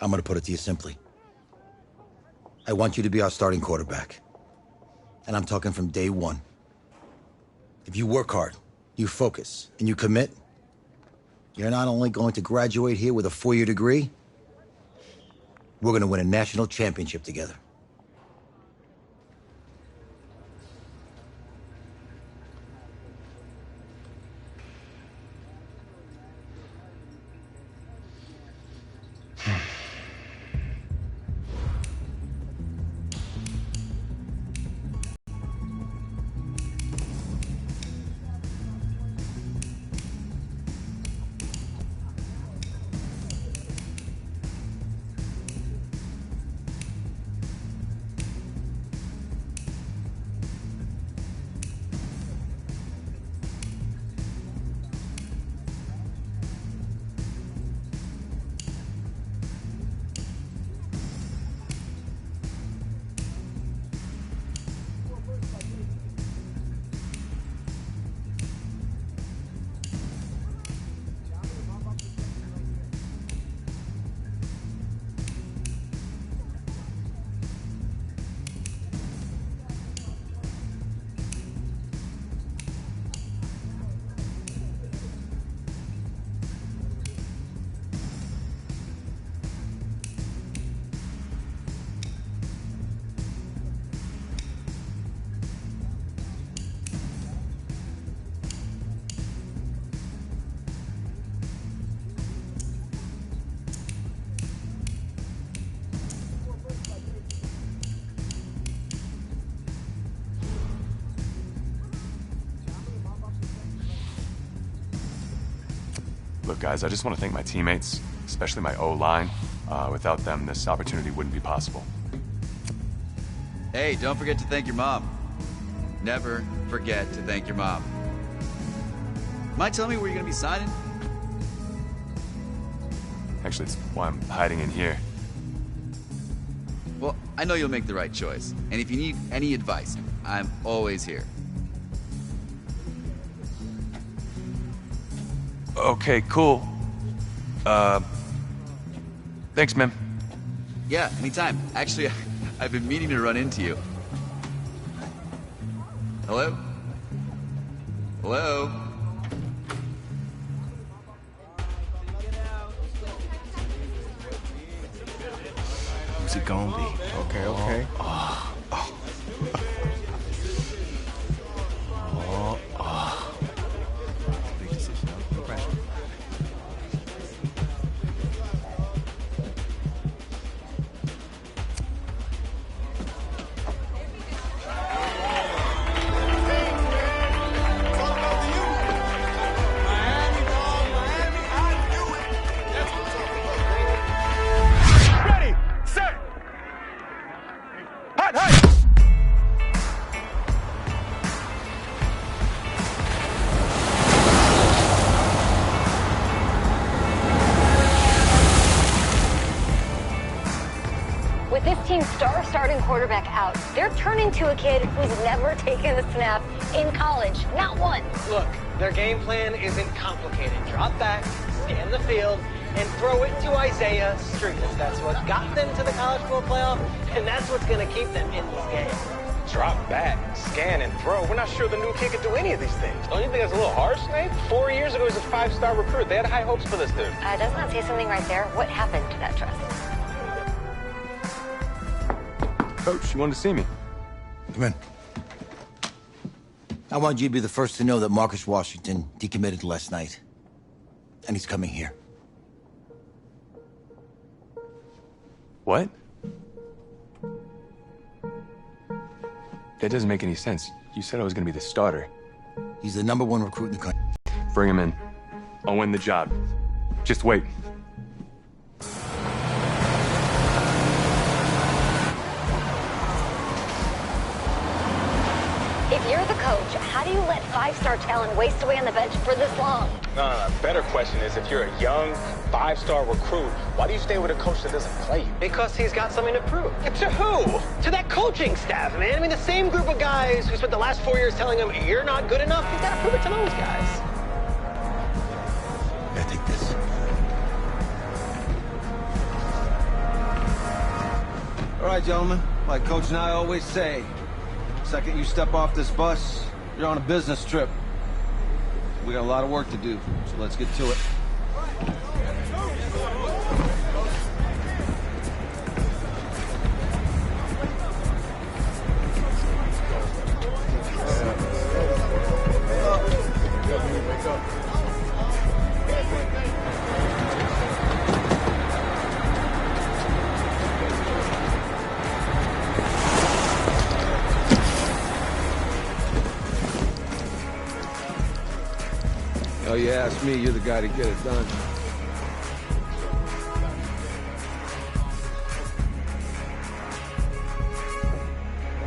I'm gonna put it to you simply. I want you to be our starting quarterback. And I'm talking from day one. If you work hard, you focus, and you commit, you're not only going to graduate here with a 4-year degree, we're gonna win a national championship together. Look, guys, I just want to thank my teammates, especially my O-line. Without them, this opportunity wouldn't be possible. Hey, don't forget to thank your mom. Never forget to thank your mom. Mind telling me where you're gonna be signing? Actually, it's why I'm hiding in here. Well, I know you'll make the right choice. And if you need any advice, I'm always here. Okay, cool. Thanks, man. Yeah, anytime. Actually, I've been meaning to run into you. Hello? Hello? Who's it gonna be? Okay. Big decision. No pressure. Ready, set, hot, hot. With this team's star starting quarterback out, they're turning to a kid who's never taken a snap in college. Not one. Look, their game plan isn't complicated. Drop back, scan the field, and throw it to Isaiah Street. That's what got them to the college football playoff, and that's what's going to keep them in this game. Drop back, scan, and throw. We're not sure the new kid could do any of these things. Don't you think that's a little harsh, Nate? 4 years ago, he was a 5-star recruit. They had high hopes for this dude. Doesn't that say something right there? What happened to that trust? Coach, you wanted to see me? Come in. I want you to be the first to know that Marcus Washington decommitted last night. And he's coming here. What? That doesn't make any sense. You said I was going to be the starter. He's the #1 recruit in the country. Bring him in. I'll win the job. Just wait. If you're the coach, how do you let 5-star talent waste away on the bench for this long? No. Better question is, if you're a young 5-star recruit, why do you stay with a coach that doesn't play you? Because he's got something to prove. To who? To that coaching staff, man. I mean, the same group of guys who spent the last 4 years telling him, you're not good enough, he's got to prove it to those guys. I take this. right, gentlemen. Like Coach and I always say, second you step off this bus, you're on a business trip. We got a lot of work to do, so let's get to it. Oh, you ask me, you're the guy to get it done.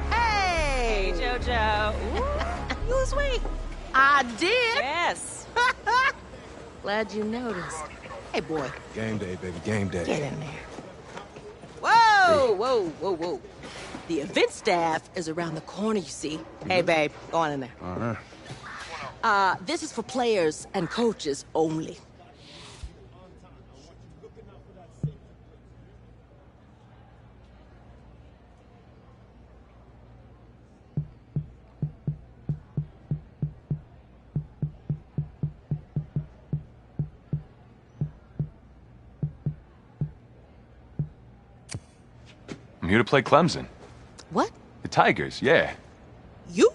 Hey, JoJo. Ooh, lose weight. I did. Yes. Glad you noticed. Hey, boy. Game day, baby, game day. Get in there. Whoa, whoa, whoa, whoa. The event staff is around the corner, you see. Hey, babe, go on in there. All right. This is for players and coaches only. I'm here to play Clemson. What? The Tigers, yeah. You?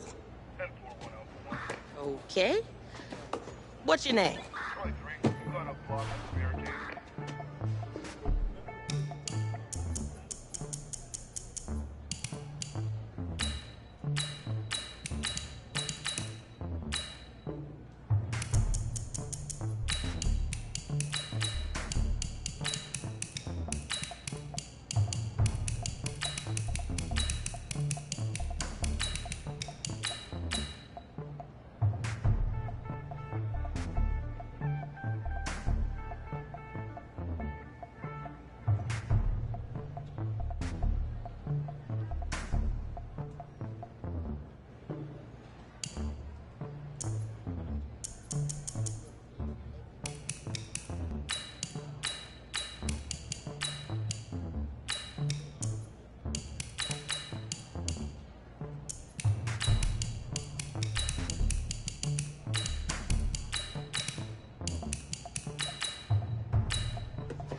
Okay. What's your name?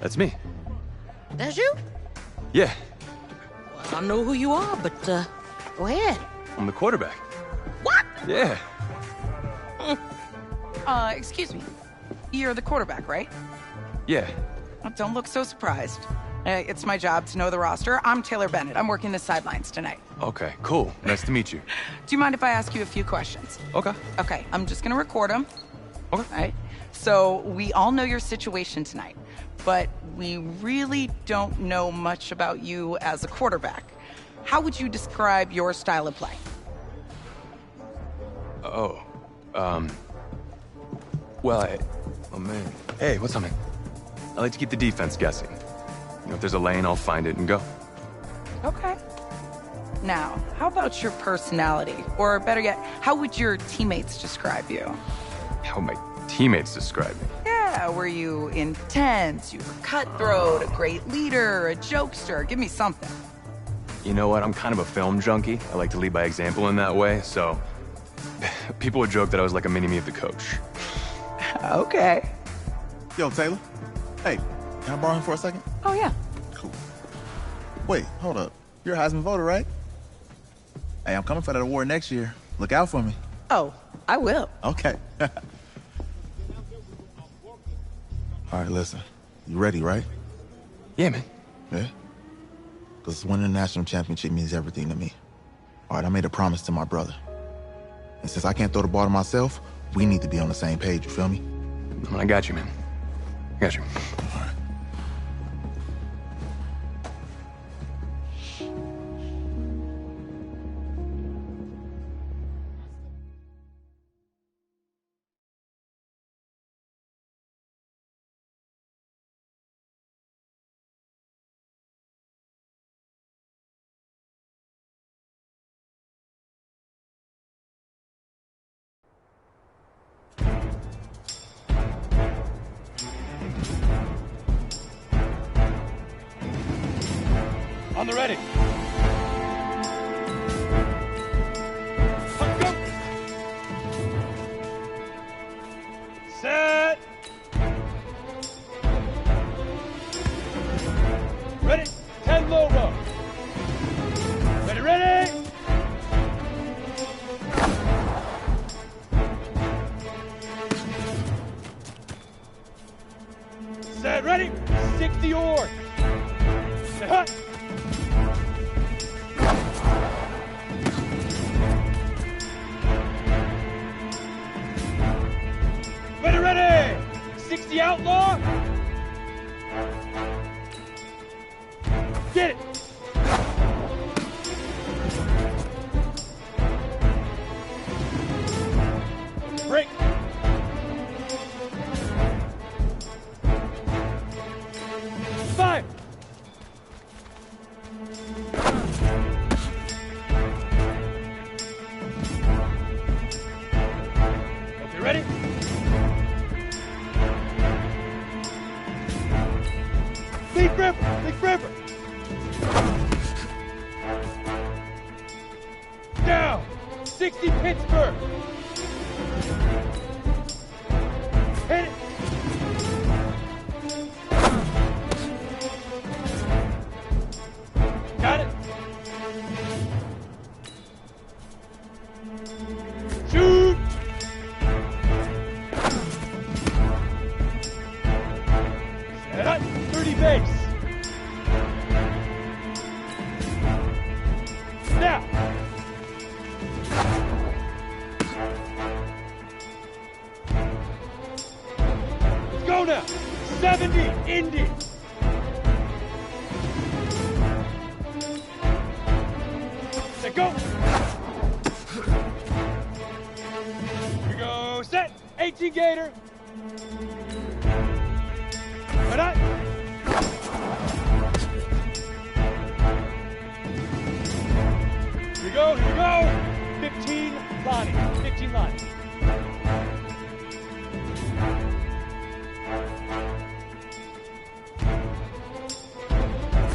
That's me. That's you? Yeah, Well, I don't know who you are, but, go ahead. I'm the quarterback. What? Yeah. Excuse me. You're the quarterback, right? Yeah. Don't look so surprised. It's my job to know the roster. I'm Taylor Bennett. I'm working the sidelines tonight. Okay, cool. Nice to meet you. Do you mind if I ask you a few questions? Okay. Okay, I'm just gonna record them. Okay. All right? So, we all know your situation tonight, but we really don't know much about you as a quarterback. How would you describe your style of play? Oh, well, oh man. Hey, what's up, man? I like to keep the defense guessing. You know, if there's a lane, I'll find it and go. Okay. Now, how about your personality? Or better yet, how would your teammates describe you? How would my teammates describe me? Yeah, were you intense? You were cutthroat, a great leader, a jokester? Give me something. You know what? I'm kind of a film junkie. I like to lead by example in that way, so people would joke that I was like a mini-me of the coach. Okay. Yo, Taylor. Hey, can I borrow him for a second? Oh, yeah. Cool. Wait, hold up. You're a Heisman voter, right? Hey, I'm coming for that award next year. Look out for me. Oh, I will. Okay. All right, listen. You ready, right? Yeah, man. Yeah? Because winning the national championship means everything to me. All right, I made a promise to my brother. And since I can't throw the ball to myself, we need to be on the same page, you feel me? I got you, man. I got you. All right. On the ready. Set, ready? 60 or. Set, hut. Ready! 60 outlaw! Get it! Break! Fire! Okay, ready? Leaf River! Leaf River! Down! 60 Pittsburgh! Hit it! Got it! Shoot! Set up! 30 base! Now! Let's go now! 70 Indy! Set, go! Here we go, set! 18 Gator! Right on! Here we go, here we go! 15 Lonnie, 15 Lonnie.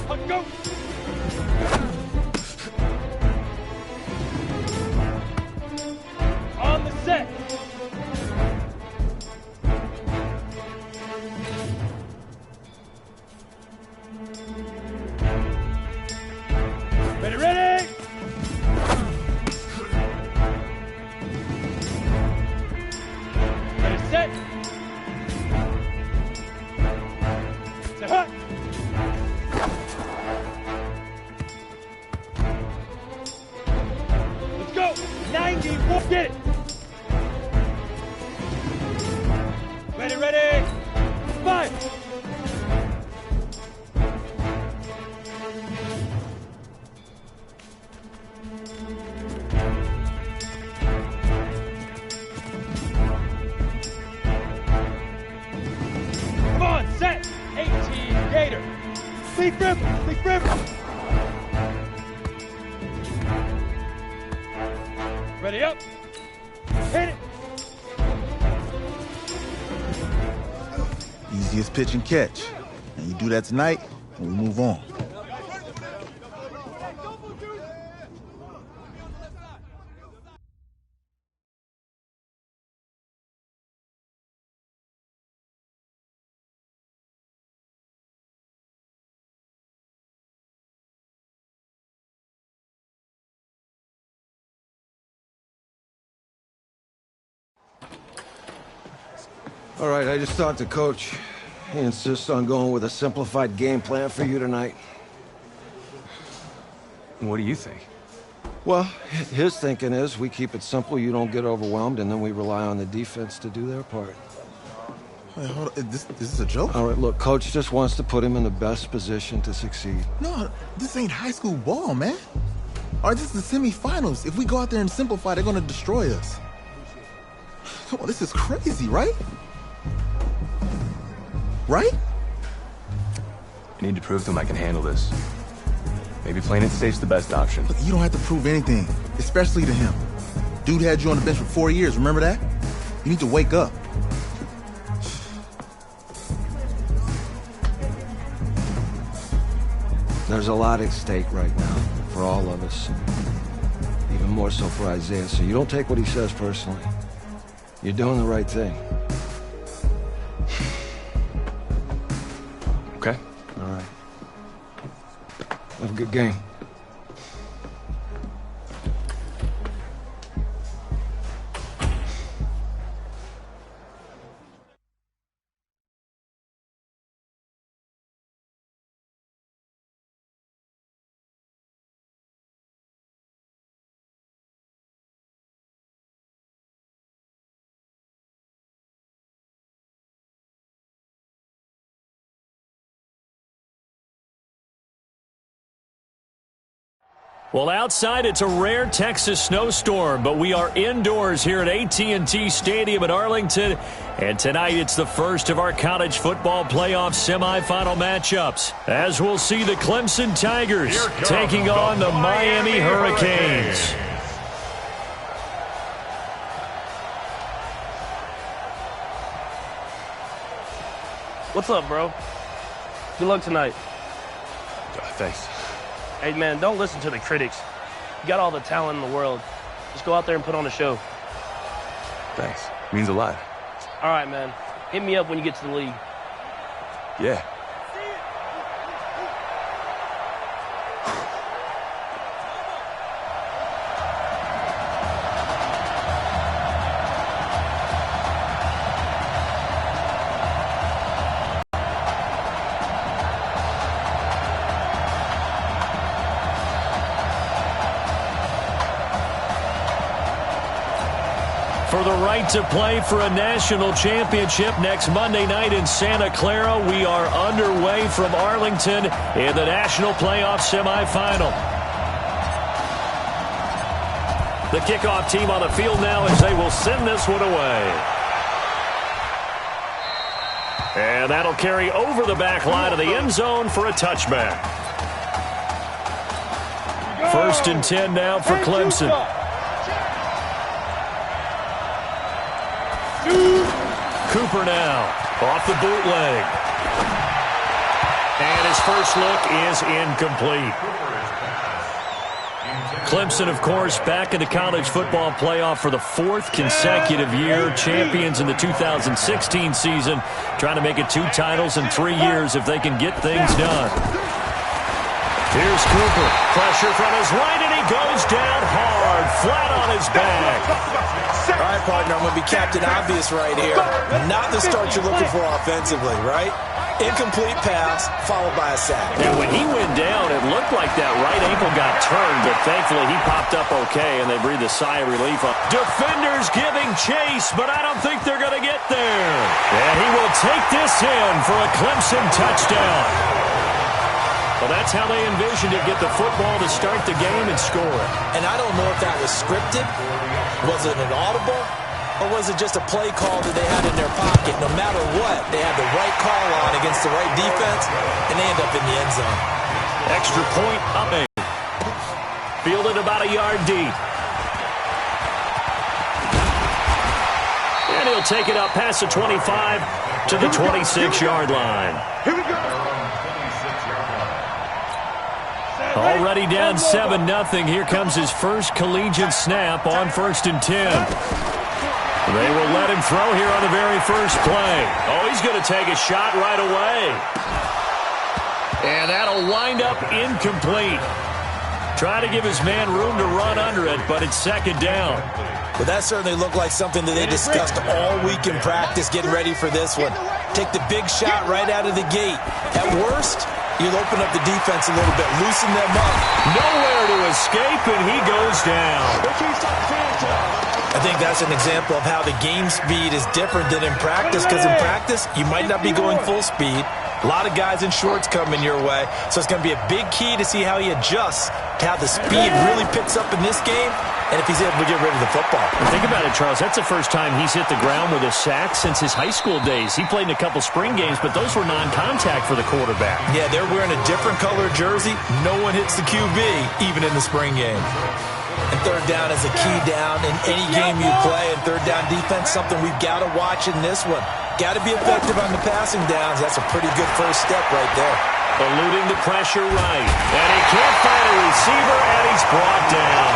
Hunt, go! On the set! Ready, ready! Ready, set! Set, hut! Let's go! 90, get it! Ready, ready! Fire! Come on, set! 18 Gator! Leaf River! Leaf River! Ready up! Hit it! Easiest pitch and catch. And you do that tonight, and we move on. All right, I just talked to Coach. He insists on going with a simplified game plan for you tonight. What do you think? Well, his thinking is we keep it simple, you don't get overwhelmed, and then we rely on the defense to do their part. Wait, hold on. Is this a joke? All right, look, Coach just wants to put him in the best position to succeed. No, this ain't high school ball, man. All right, this is the semifinals. If we go out there and simplify, they're gonna destroy us. Come on, this is crazy, right? Right? I need to prove to him I can handle this. Maybe playing it safe's the best option. Look, you don't have to prove anything, especially to him. Dude had you on the bench for 4 years, remember that? You need to wake up. There's a lot at stake right now for all of us. Even more so for Isaiah, so you don't take what he says personally. You're doing the right thing. Okay. All right. Have a good game. Well, outside it's a rare Texas snowstorm, but we are indoors here at AT&T Stadium in Arlington. And tonight it's the first of our college football playoff semifinal matchups, as we'll see the Clemson Tigers taking on the Miami Hurricanes. What's up, bro? Good luck tonight. Thanks. Hey, man, don't listen to the critics. You got all the talent in the world. Just go out there and put on a show. Thanks. Means a lot. All right, man. Hit me up when you get to the league. Yeah. For the right to play for a national championship next Monday night in Santa Clara, we are underway from Arlington in the national playoff semifinal. The kickoff team on the field now as they will send this one away. And that'll carry over the back line of the end zone for a touchback. 1st and 10 now for Clemson. Cooper now off the bootleg. And his first look is incomplete. Clemson, of course, back in the college football playoff for the 4th consecutive year. Champions in the 2016 season. Trying to make it 2 titles in 3 years if they can get things done. Here's Cooper. Pressure from his right, and he goes down hard, flat on his back. All right, partner, I'm going to be Captain Obvious right here. Not the start you're looking for offensively, right? Incomplete pass, followed by a sack. And when he went down, it looked like that right ankle got turned, but thankfully he popped up okay, and they breathed a sigh of relief. Defenders giving chase, but I don't think they're going to get there. And he will take this in for a Clemson touchdown. Well, that's how they envisioned it, get the football to start the game and score it. And I don't know if that was scripted. Was it an audible? Or was it just a play call that they had in their pocket? No matter what, they had the right call on against the right defense, and they end up in the end zone. Extra point up. Fielded about a yard deep. And he'll take it up past the 25 to the 26-yard line. Here we go. Already down 7-0. Here comes his first collegiate snap on 1st and 10. They will let him throw here on the very first play. Oh, he's going to take a shot right away. And that'll wind up incomplete. Try to give his man room to run under it, but it's 2nd down. But that certainly looked like something that they discussed all week in practice, getting ready for this one. Take the big shot right out of the gate. At worst, you'll open up the defense a little bit, loosen them up. Nowhere to escape, and he goes down. I think that's an example of how the game speed is different than in practice, because in practice, you might not be going full speed. A lot of guys in shorts coming your way, so it's going to be a big key to see how he adjusts to how the speed really picks up in this game, and if he's able to get rid of the football. And think about it, Charles. That's the first time he's hit the ground with a sack since his high school days. He played in a couple spring games, but those were non-contact for the quarterback. Yeah, they're wearing a different color jersey. No one hits the QB, even in the spring game. And 3rd down is a key down in any game you play, and 3rd down defense, something we've got to watch in this one. Got to be effective on the passing downs. That's a pretty good first step right there. Eluding the pressure right. And he can't find a receiver, and he's brought down.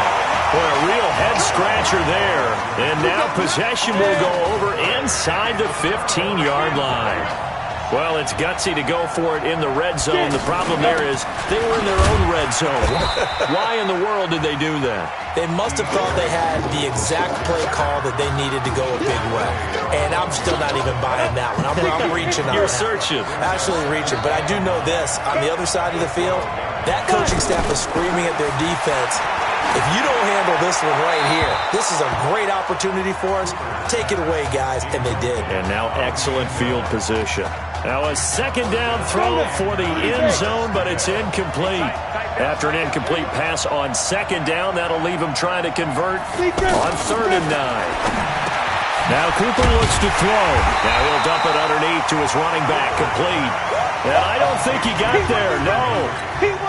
Boy, a real head-scratcher there. And now possession will go over inside the 15-yard line. Well, it's gutsy to go for it in the red zone. The problem there is they were in their own red zone. Why in the world did they do that? They must have thought they had the exact play call that they needed to go a big way. And I'm still not even buying that one. I'm reaching on You're that. searching. Actually reaching. But I do know this. On the other side of the field, that coaching staff is screaming at their defense, if you don't handle this one right here, this is a great opportunity for us. Take it away, guys, and they did. And now excellent field position. Now a second down throw for the end zone, but it's incomplete. After an incomplete pass on second down, that'll leave him trying to convert on 3rd and 9. Now Cooper looks to throw. Now he'll dump it underneath to his running back, complete. And I don't think he got there, no.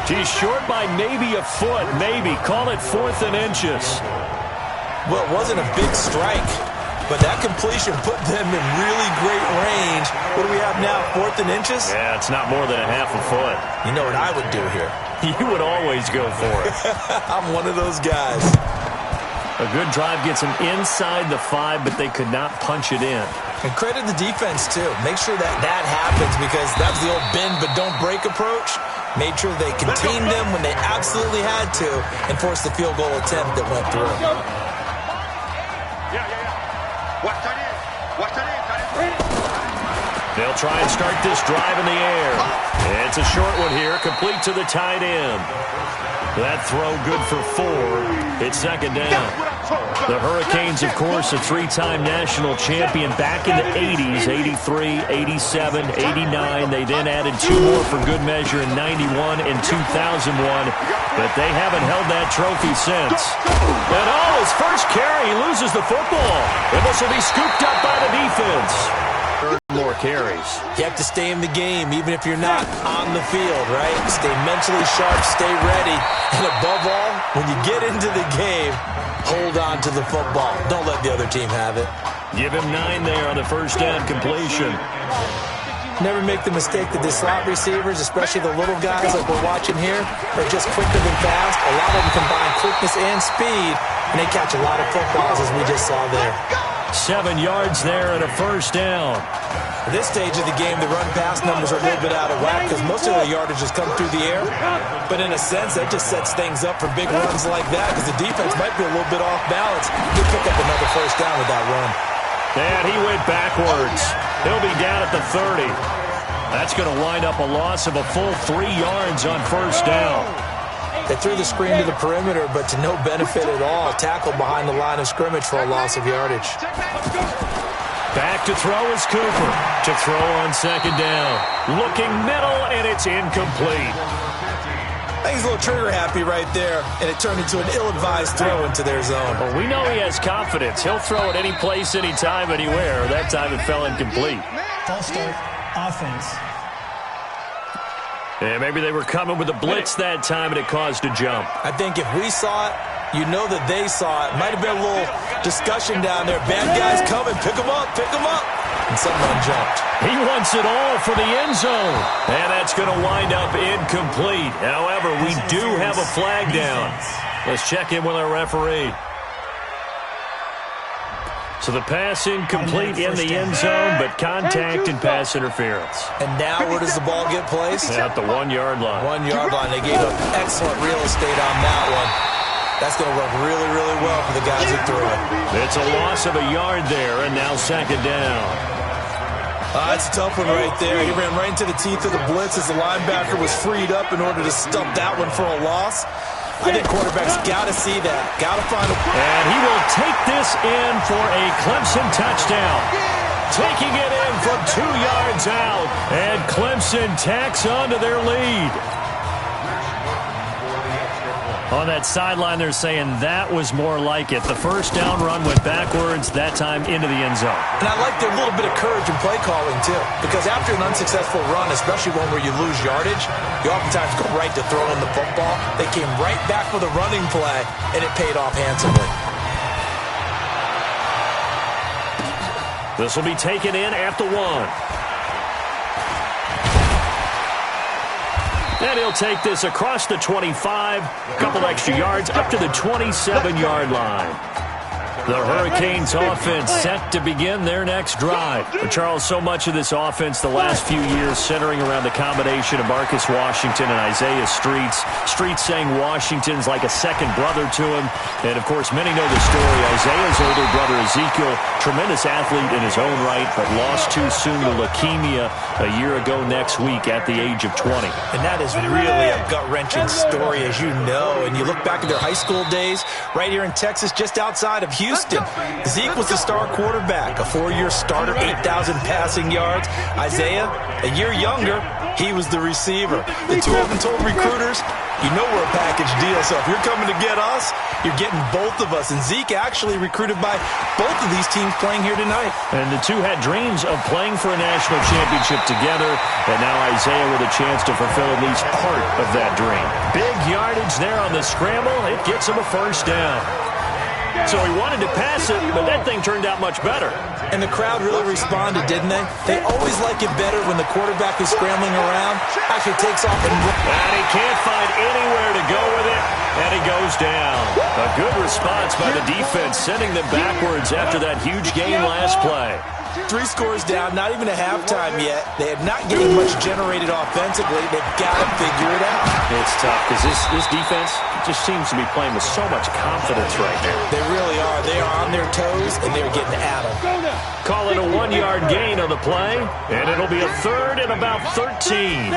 He's short by maybe a foot, maybe. Call it 4th and inches. Well, it wasn't a big strike, but that completion put them in really great range. What do we have now, 4th and inches? Yeah, it's not more than a half a foot. You know what I would do here? You would always go for it. I'm one of those guys. A good drive gets them inside the 5, but they could not punch it in. And credit the defense, too. Make sure that happens because that was the old bend but don't break approach. Made sure they contained them when they absolutely had to and forced the field goal attempt that went through. They'll try and start this drive in the air. It's a short one here, complete to the tight end. That throw good for 4. It's second down. The Hurricanes, of course, a 3-time national champion back in the 80s, 83, 87, 89. They then added 2 more for good measure in 91 and 2001, but they haven't held that trophy since. And his first carry, he loses the football. And this will be scooped up by the defense. More carries. You have to stay in the game, even if you're not on the field, right? Stay mentally sharp, stay ready, and above all, when you get into the game, hold on to the football. Don't let the other team have it. Give him 9 there on the first down completion. Never make the mistake that the slot receivers, especially the little guys like we're watching here, are just quicker than fast. A lot of them combine quickness and speed, and they catch a lot of footballs, as we just saw there. 7 yards there and a first down. At this stage of the game, the run-pass numbers are a little bit out of whack because most of the yardage has come through the air. But in a sense, that just sets things up for big runs like that because the defense might be a little bit off balance. He'll pick up another first down with that run. And he went backwards. He'll be down at the 30. That's going to wind up a loss of a full 3 yards on first down. They threw the screen to the perimeter, but to no benefit at all. Tackled behind the line of scrimmage for a loss of yardage. Back to throw is Cooper. To throw on second down. Looking middle, and it's incomplete. I think he's a little trigger happy right there, and it turned into an ill-advised throw into their zone. Well, we know he has confidence. He'll throw it any place, anytime, anywhere. That time it fell incomplete. False start, offense. Yeah, maybe they were coming with a blitz that time, and it caused a jump. I think if we saw it, you know that they saw it. Might have been a little discussion down there. Bad guys coming. Pick them up. Pick them up. And someone jumped. He wants it all for the end zone. And that's going to wind up incomplete. However, we do have a flag down. Let's check in with our referee. So the pass incomplete in the end zone, but contact and pass interference. And now where does the ball get placed? At the 1 yard line. 1 yard line. They gave up excellent real estate on that one. That's going to work really, really well for the guys who threw it. It's a loss of a yard there, and now second down. That's a tough one right there. He ran right into the teeth of the blitz as the linebacker was freed up in order to stop that one for a loss. I think quarterbacks got to see that. Got to find a... And he will take this in for a Clemson touchdown. Taking it in from 2 yards out. And Clemson tacks onto their lead. On that sideline, they're saying that was more like it. The first down run went backwards, that time into the end zone. And I like their little bit of courage in play calling, too. Because after an unsuccessful run, especially one where you lose yardage, you oftentimes go right to throwing the football. They came right back with a running play, and it paid off handsomely. This will be taken in at the 1. And he'll take this across the 25, a couple extra yards, up to the 27-yard line. The Hurricanes offense set to begin their next drive. But Charles, so much of this offense the last few years centering around the combination of Marcus Washington and Isaiah Streets. Streets saying Washington's like a second brother to him. And, of course, many know the story. Isaiah's older brother, Ezekiel, tremendous athlete in his own right, but lost too soon to leukemia a year ago next week at the age of 20. And that is really a gut-wrenching story, as you know. And you look back at their high school days, right here in Texas, just outside of Houston. Zeke was the star quarterback, a 4-year starter, 8,000 passing yards. Isaiah, a year younger, he was the receiver. The two of them told recruiters, you know we're a package deal, so if you're coming to get us, you're getting both of us. And Zeke actually recruited by both of these teams playing here tonight. And the two had dreams of playing for a national championship together, and now Isaiah with a chance to fulfill at least part of that dream. Big yardage there on the scramble. It gets him a first down. So he wanted to pass it, but that thing turned out much better. And the crowd really responded, didn't they? They always like it better when the quarterback is scrambling around, actually takes off and he can't find anywhere to go with it, and he goes down. A good response by the defense, sending them backwards after that huge gain last play. 3 scores down, not even a halftime yet. They have not getting much generated offensively. They've got to figure it out. It's tough because this defense just seems to be playing with so much confidence right now. They really are. They are on their toes, and they're getting at them. Call it a 1-yard gain on the play, and it'll be a third and about 13.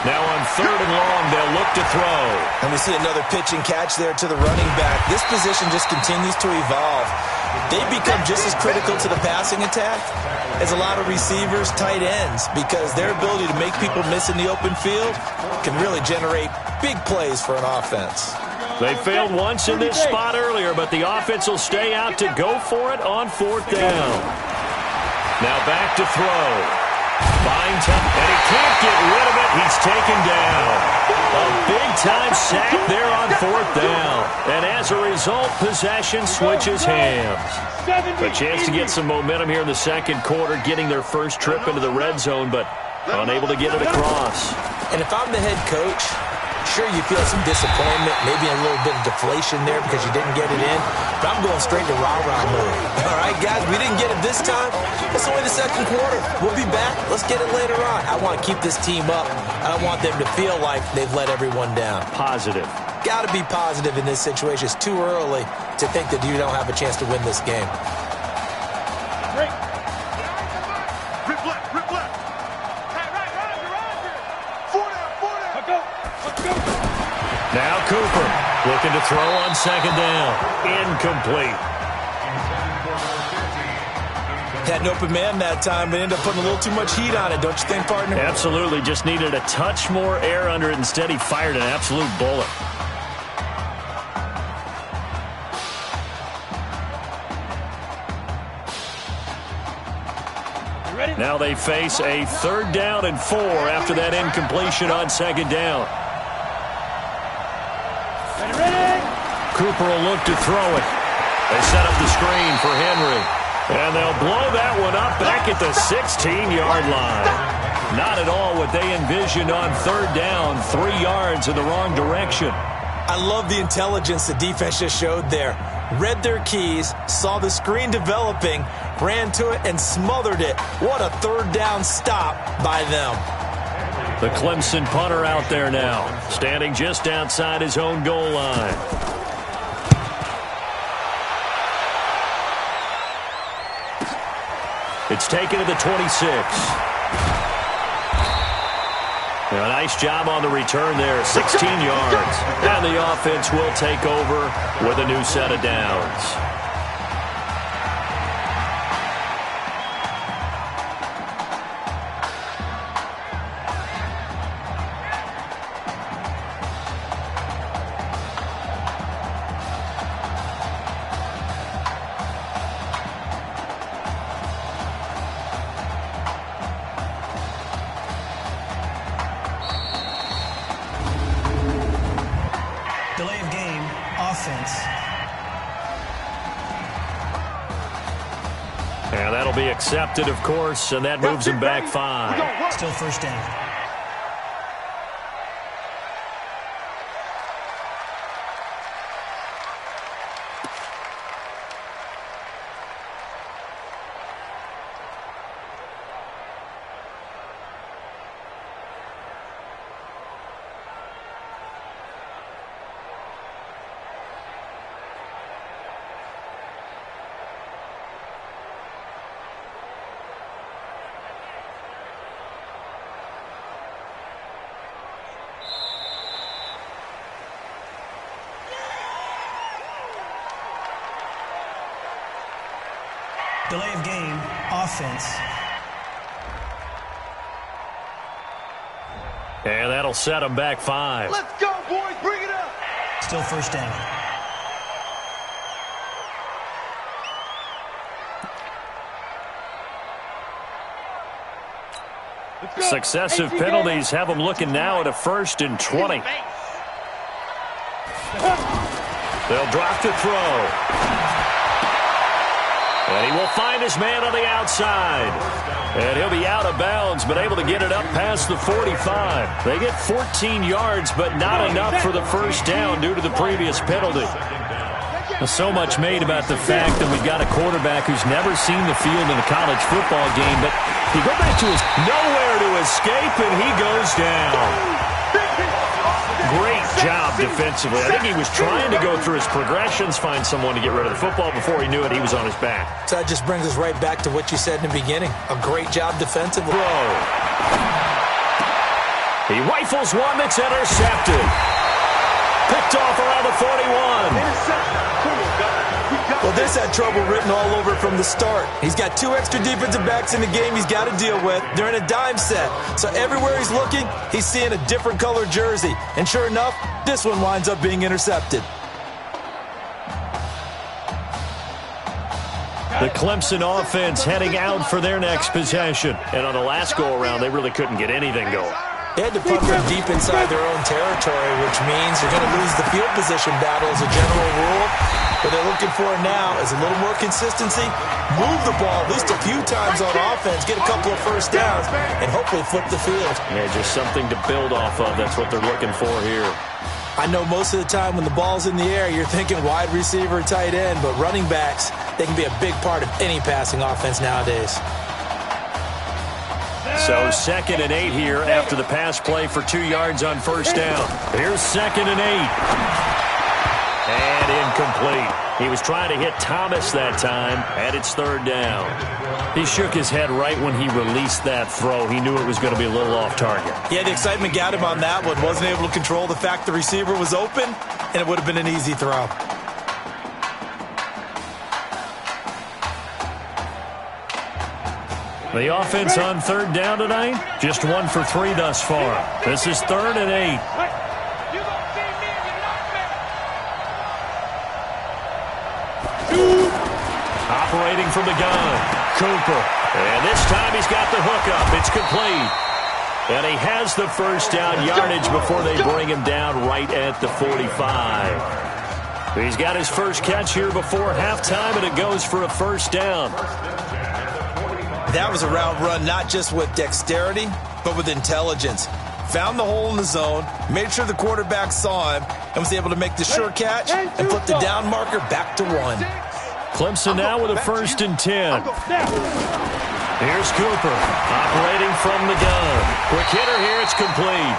Now on 3rd and long, they'll look to throw. And we see another pitch and catch there to the running back. This position just continues to evolve. They've become just as critical to the passing attack as a lot of receivers, tight ends, because their ability to make people miss in the open field can really generate big plays for an offense. They failed once in this spot earlier, but the offense will stay out to go for it on 4th down. Now back to throw. Fine time, and he can't get rid of it. He's taken down. A big-time sack there on 4th down. And as a result, possession switches hands. A chance to get some momentum here in the second quarter, getting their first trip into the red zone, but unable to get it across. And if I'm the head coach, sure, you feel some disappointment, maybe a little bit of deflation there because you didn't get it in, but I'm going straight to rah-rah mode. All right, guys, we didn't get it this time. It's only the second quarter. We'll be back. Let's get it later on. I want to keep this team up. I don't want them to feel like they've let everyone down. Positive. Got to be positive in this situation. It's too early to think that you don't have a chance to win this game. Now Cooper looking to throw on 2nd down. Incomplete. Had an open man that time, but ended up putting a little too much heat on it, don't you think, partner? Absolutely. Just needed a touch more air under it. Instead, he fired an absolute bullet. Now they face a 3rd down and 4 after that incompletion on 2nd down. Cooper will look to throw it. They set up the screen for Henry. And they'll blow that one up back at the 16-yard line. Not at all what they envisioned on 3rd down, 3 yards in the wrong direction. I love the intelligence the defense just showed there. Read their keys, saw the screen developing, ran to it, and smothered it. What a 3rd down stop by them. The Clemson punter out there now, standing just outside his own goal line. It's taken to the 26. A nice job on the return there, 16 yards. And the offense will take over with a new set of downs. Delay of game, offense. And that'll be accepted, of course, and that moves him back 5. Still 1st down. Delay of game, offense. And that'll set them back 5. Let's go, boys. Bring it up. Still first down. Successive penalties have them looking now at a 1st and 20. They'll drop to throw. And he will find his man on the outside. And he'll be out of bounds, but able to get it up past the 45. They get 14 yards, but not enough for the first down due to the previous penalty. So much made about the fact that we've got a quarterback who's never seen the field in a college football game, but he goes back to his nowhere to escape, and he goes down. Great job defensively. I think he was trying to go through his progressions, find someone to get rid of the football. Before he knew it, he was on his back. So that just brings us right back to what you said in the beginning. A great job defensively. He rifles one that's intercepted. Picked off around the 41. Well, this had trouble written all over from the start. He's got 2 extra defensive backs in the game he's got to deal with. They're in a dime set. So everywhere he's looking, he's seeing a different color jersey. And sure enough, this one winds up being intercepted. The Clemson offense heading out for their next possession. And on the last go-around, they really couldn't get anything going. They had to punt from deep inside their own territory, which means you're going to lose the field position battle as a general rule. What they're looking for now is a little more consistency, move the ball at least a few times on offense, get a couple of first downs, and hopefully flip the field. Yeah, just something to build off of. That's what they're looking for here. I know most of the time when the ball's in the air, you're thinking wide receiver, tight end, but running backs, they can be a big part of any passing offense nowadays. So 2nd and 8 here after the pass play for 2 yards on first down. Here's 2nd and 8. And incomplete. He was trying to hit Thomas that time, and it's 3rd down. He shook his head right when he released that throw. He knew it was going to be a little off target. Yeah, the excitement got him on that one. Wasn't able to control the fact the receiver was open, and it would have been an easy throw. The offense on 3rd down tonight, just 1 for 3 thus far. This is 3rd and 8. Operating from the gun, Cooper. And this time he's got the hookup. It's complete. And he has the first down yardage before they bring him down right at the 45. He's got his first catch here before halftime, and it goes for a first down. That was a route run not just with dexterity, but with intelligence. Found the hole in the zone, made sure the quarterback saw him, and was able to make the sure catch and flip the down marker back to 1. Clemson now with a 1st and 10. Here's Cooper operating from the gun. Quick hitter here, it's complete.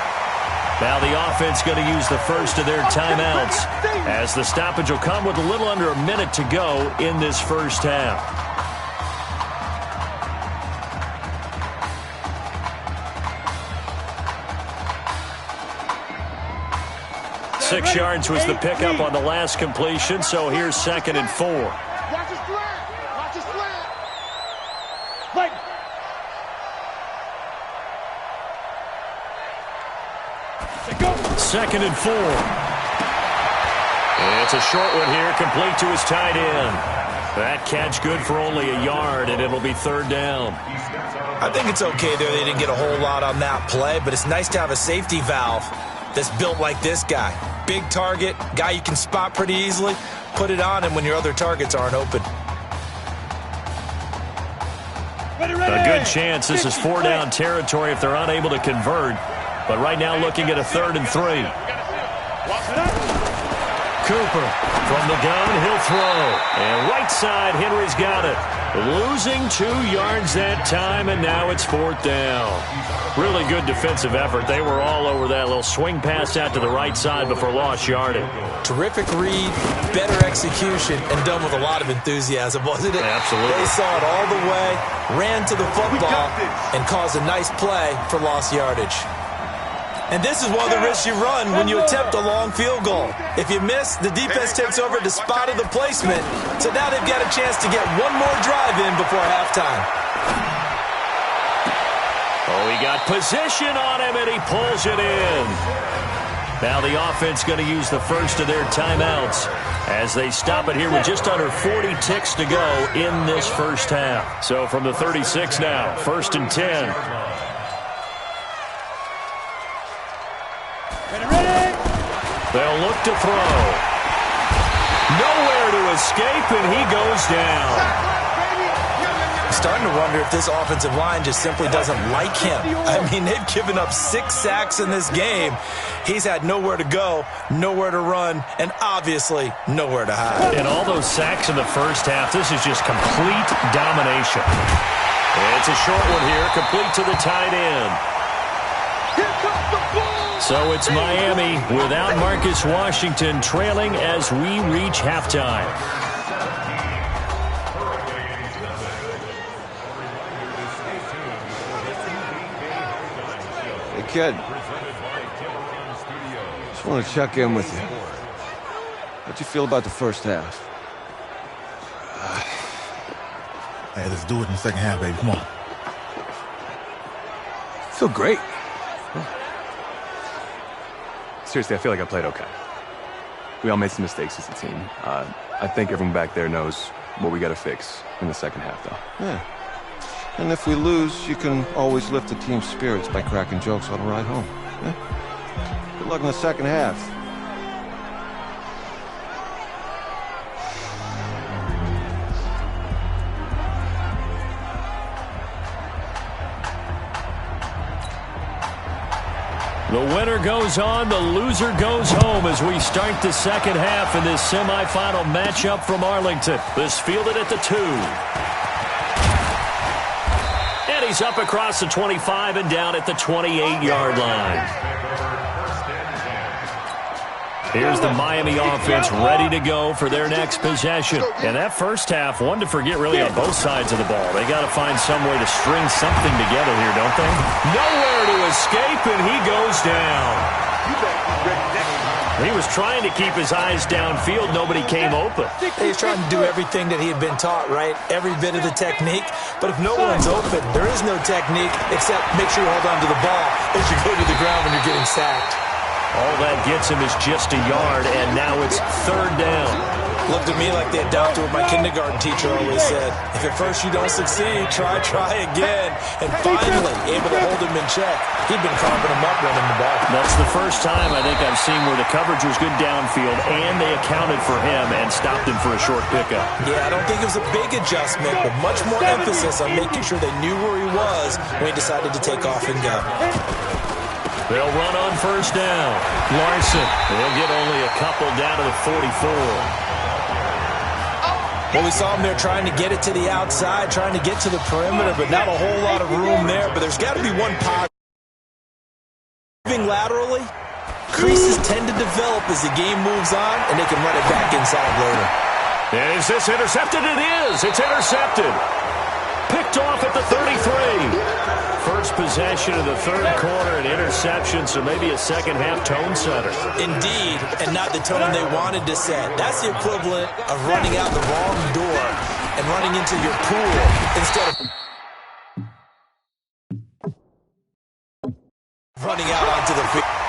Now the offense going to use the first of their timeouts as the stoppage will come with a little under a minute to go in this first half. Six yards was the pickup on the last completion, so here's 2nd and 4. Watch his slant. Watch his slant. Like. Second and 4. It's a short one here, complete to his tight end. That catch good for only a yard, and it'll be 3rd down. I think it's okay there. They didn't get a whole lot on that play, but it's nice to have a safety valve that's built like this guy. Big target, guy you can spot pretty easily. Put it on him when your other targets aren't open. A good chance this is 4-down territory if they're unable to convert. But right now looking at a 3rd and 3. Cooper from the gun, he'll throw. And right side, Henry's got it. Losing 2 yards that time, and now it's 4th down. Really good defensive effort. They were all over that little swing pass out to the right side before lost yardage. Terrific read, better execution, and done with a lot of enthusiasm, wasn't it? Absolutely. They saw it all the way, ran to the football, and caused a nice play for lost yardage. And this is one of the risks you run when you attempt a long field goal. If you miss, the defense takes over the spot of the placement. So now they've got a chance to get one more drive in before halftime. Oh, he got position on him, and he pulls it in. Now the offense going to use the first of their timeouts as they stop it here with just under 40 ticks to go in this first half. So from the 36 now, 1st and 10. They'll look to throw. Nowhere to escape, and he goes down. I'm starting to wonder if this offensive line just simply doesn't like him. I mean, they've given up 6 sacks in this game. He's had nowhere to go, nowhere to run, and obviously nowhere to hide. And all those sacks in the first half, this is just complete domination. It's a short one here, complete to the tight end. So it's Miami without Marcus Washington, trailing as we reach halftime. Hey, kid. Just want to check in with you. How'd you feel about the first half? Hey, let's do it in the second half, baby. Come on. I feel great. Seriously, I feel like I played okay. We all made some mistakes as a team. I think everyone back there knows what we got to fix in the second half, though. Yeah. And if we lose, you can always lift the team's spirits by cracking jokes on the ride home. Yeah? Good luck in the second half. The winner goes on, the loser goes home as we start the second half in this semifinal matchup from Arlington. This fielded at the 2. And he's up across the 25 and down at the 28-yard line. Here's the Miami offense ready to go for their next possession. And that first half, one to forget really on both sides of the ball. They got to find some way to string something together here, don't they? Nowhere to escape, and he goes down. He was trying to keep his eyes downfield. Nobody came open. He's trying to do everything that he had been taught, right? Every bit of the technique. But if no one's open, there is no technique except make sure you hold on to the ball as you go to the ground when you're getting sacked. All that gets him is just a yard, and now it's 3rd down. Looked at me like they adopted what my kindergarten teacher always said. If at first you don't succeed, try again. And finally, able to hold him in check. He'd been carving him up running the ball. That's the first time I think I've seen where the coverage was good downfield, and they accounted for him and stopped him for a short pickup. Yeah, I don't think it was a big adjustment, but much more emphasis on making sure they knew where he was when he decided to take off and go. They'll run on 1st down. Larson, they'll get only a couple down to the 44. Well, we saw him there trying to get it to the outside, trying to get to the perimeter, but not a whole lot of room there. But there's got to be one positive. Moving laterally, creases tend to develop as the game moves on, and they can run it back inside later. Is this intercepted? It is. It's intercepted. Picked off at the 33. First possession of the 3rd quarter, an interception, so maybe a second-half tone setter. Indeed, and not the tone they wanted to set. That's the equivalent of running out the wrong door and running into your pool instead of running out onto the field.